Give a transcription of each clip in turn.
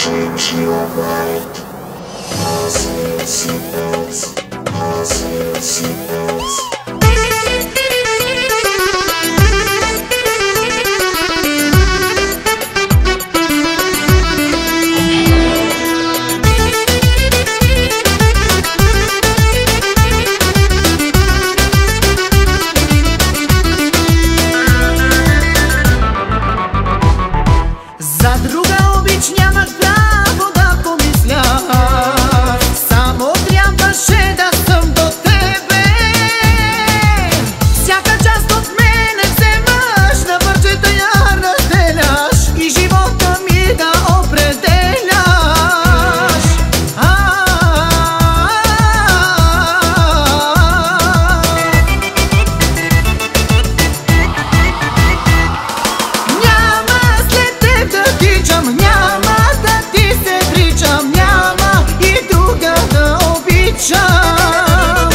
change your mind. Positive signals, positive signals. За друга обич нямах право да помисля, само трябваше да съм до тебе. Всяка част от мене вземаш, на парчета я разделяш и живота ми да определяш. Няма да ти се вричам, няма и друга да обичам.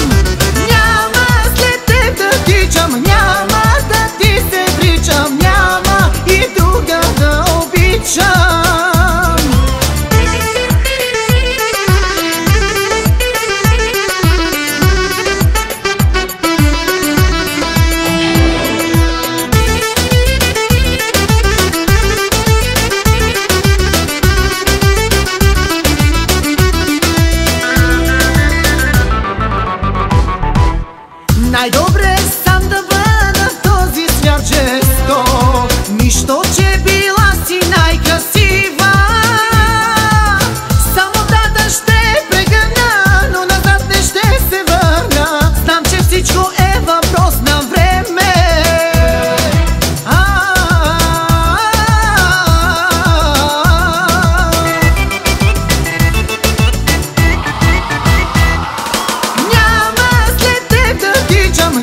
Няма след теб да тичам, няма да ти се вричам, няма и друга да обичам. Най-добре сам да бъда в този свят жесток, нищо, че била си най-красива. Самотата ще прегърна, но назад не ще се върна. Знам, че всичко е въпрос на време.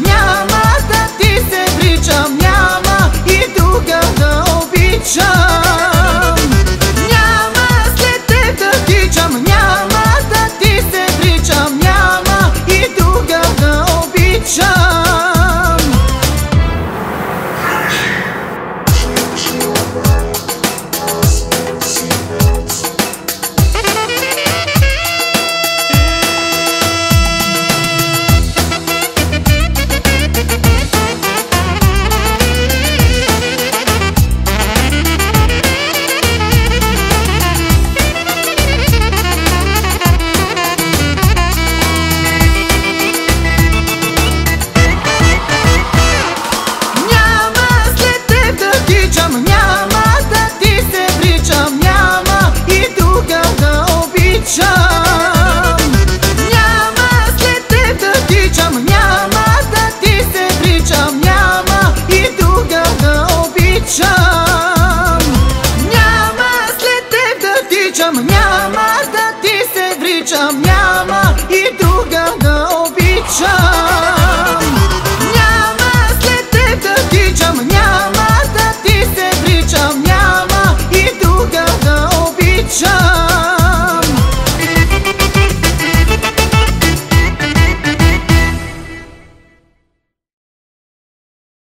Няма да ти се вричам, няма и друга да обичам. Няма след теб да тичам, няма да ти се вричам, няма и друга да обичам. Няма да ти се вричам, няма и друга да обичам. Няма след теб да тичам, няма да ти се вричам, няма и друга да обичам. Няма след теб да тичам, няма да ти се вричам, няма и друга да обичам.